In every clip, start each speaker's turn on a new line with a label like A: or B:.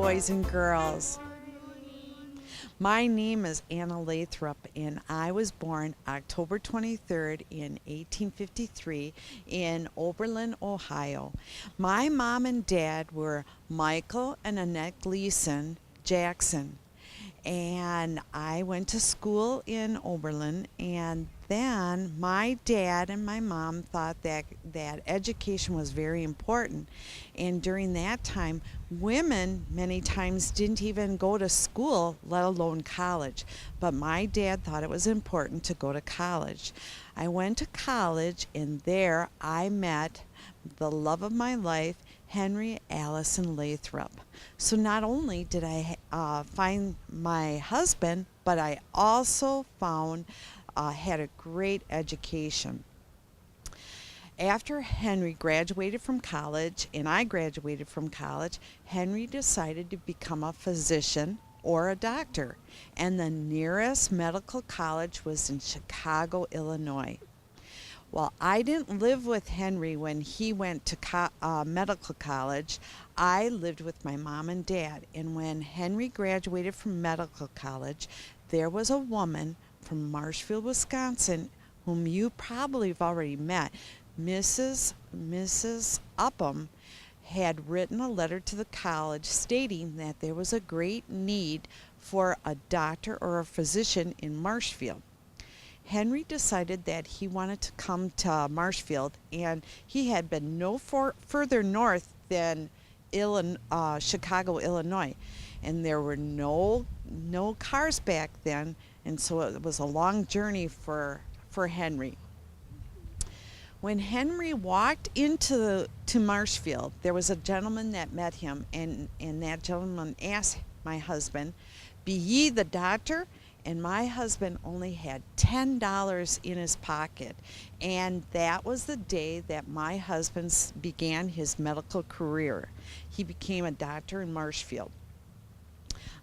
A: boys and girls. My name is Anna Lathrop, and I was born October 23rd in 1853 in Oberlin, Ohio. My mom and dad were Michael and Annette Gleason Jackson, and I went to school in Oberlin, and then my dad and my mom thought that education was very important. And during that time, women many times didn't even go to school, let alone college. But my dad thought it was important to go to college. I went to college, and there I met the love of my life, Henry Allison Lathrop. So not only did I find my husband, but I also had a great education. After Henry graduated from college and I graduated from college, Henry decided to become a physician or a doctor, and the nearest medical college was in Chicago, Illinois. Well, I didn't live with Henry when he went to medical college. I lived with my mom and dad, and when Henry graduated from medical college, there was a woman from Marshfield, Wisconsin, whom you probably have already met. Mrs. Upham had written a letter to the college stating that there was a great need for a doctor or a physician in Marshfield. Henry decided that he wanted to come to Marshfield, and he had been no further north than Chicago, Illinois, and there were no cars back then, and so it was a long journey for Henry. When Henry walked to Marshfield, there was a gentleman that met him, and that gentleman asked my husband, "Be ye the doctor?" And my husband only had $10 in his pocket, and that was the day that my husband began his medical career. He became a doctor in Marshfield.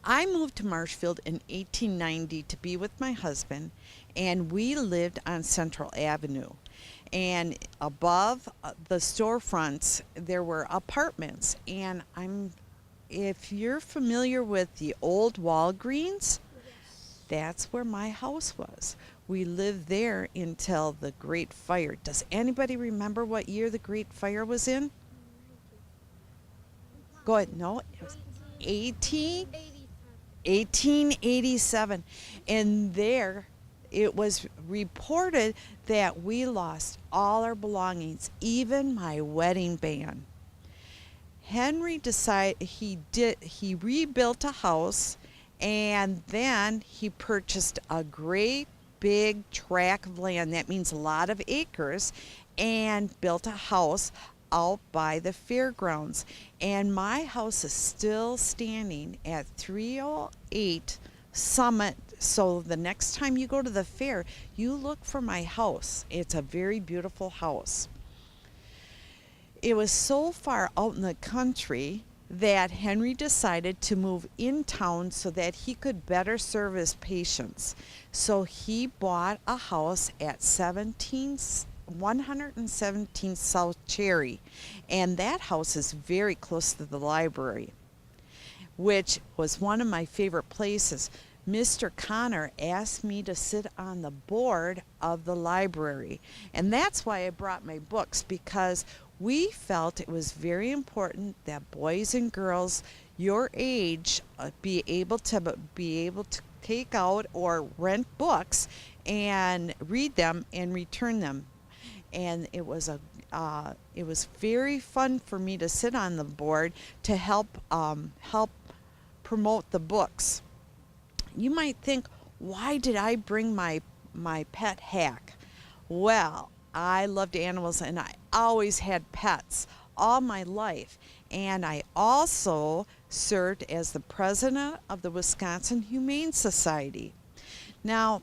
A: I moved to Marshfield in 1890 to be with my husband, and we lived on Central Avenue. And above the storefronts, there were apartments. And if you're familiar with the old Walgreens, that's where my house was. We lived there until the Great Fire. Does anybody remember what year the Great Fire was in? Go ahead. No, it was 1887. And there it was reported that we lost all our belongings, even my wedding band. Henry decided he rebuilt a house, and then he purchased a great big tract of land, that means a lot of acres, and built a house out by the fairgrounds. And my house is still standing at 308 Summit. So the next time you go to the fair, you look for my house. It's a very beautiful house. It was so far out in the country that Henry decided to move in town so that he could better serve his patients. So he bought a house at 117 South Cherry, and that house is very close to the library, which was one of my favorite places. Mr. Connor asked me to sit on the board of the library, and that's why I brought my books, because we felt it was very important that boys and girls your age be able to take out or rent books and read them and return them. And it was very fun for me to sit on the board to help promote the books. You might think, why did I bring my pet hack? Well, I loved animals, and I always had pets all my life. And I also served as the president of the Wisconsin Humane Society. Now,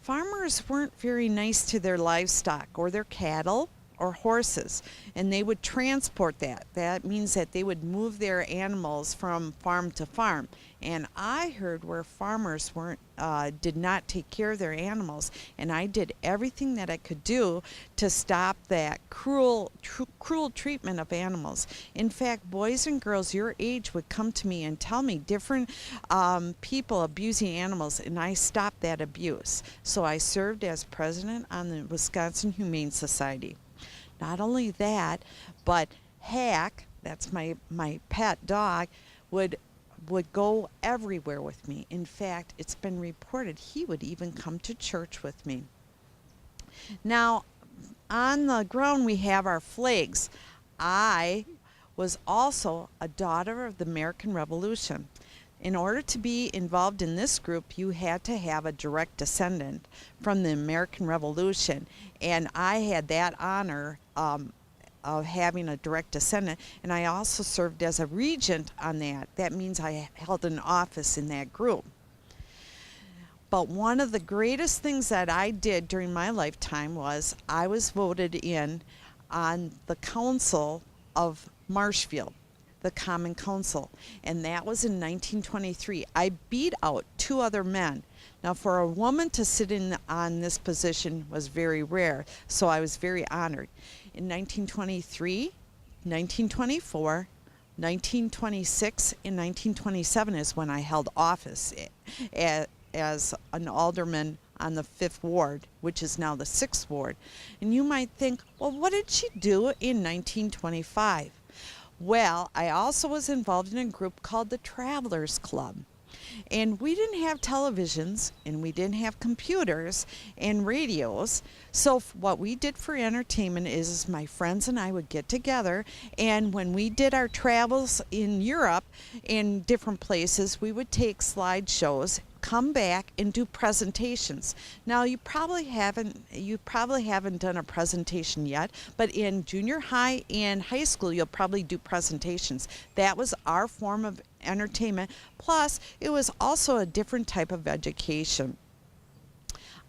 A: farmers weren't very nice to their livestock or their cattle or horses, and they would transport that. That means that they would move their animals from farm to farm. And I heard where farmers did not take care of their animals, and I did everything that I could do to stop that cruel treatment of animals. In fact, boys and girls your age would come to me and tell me different people abusing animals, and I stopped that abuse. So I served as president on the Wisconsin Humane Society. Not only that, but Hack, that's my pet dog, would go everywhere with me. In fact, it's been reported he would even come to church with me. Now, on the ground we have our flags. I was also a daughter of the American Revolution. In order to be involved in this group, you had to have a direct descendant from the American Revolution, and I had that honor of having a direct descendant, and I also served as a regent on that. That means I held an office in that group. But one of the greatest things that I did during my lifetime was I was voted in on the council of Marshfield, the Common Council, and that was in 1923. I beat out 2 other men. Now, for a woman to sit on this position was very rare, so I was very honored. In 1923, 1924, 1926, and 1927 is when I held office as an alderman on the 5th Ward, which is now the 6th Ward. And you might think, well, what did she do in 1925? Well, I also was involved in a group called the Travelers Club. And we didn't have televisions, and we didn't have computers and radios. So what we did for entertainment is my friends and I would get together, and when we did our travels in Europe, in different places, we would take slideshows, come back and do presentations. Now you probably haven't done a presentation yet, but in junior high and high school you'll probably do presentations. That was our form of entertainment, plus it was also a different type of education.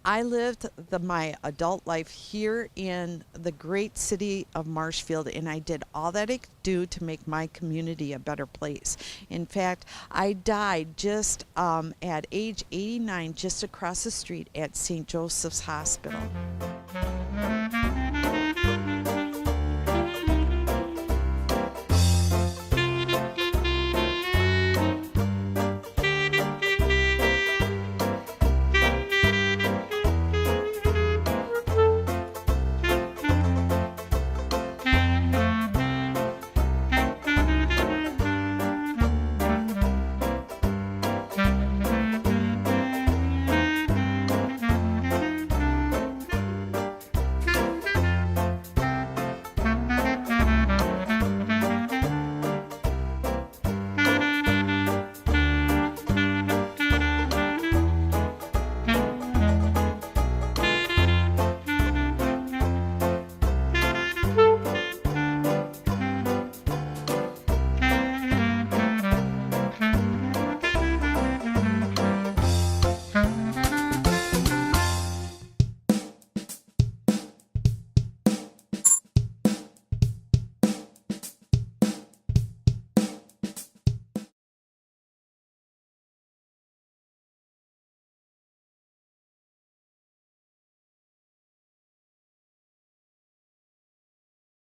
A: I lived my adult life here in the great city of Marshfield, and I did all that I could do to make my community a better place. In fact, I died just at age 89 just across the street at St. Joseph's Hospital.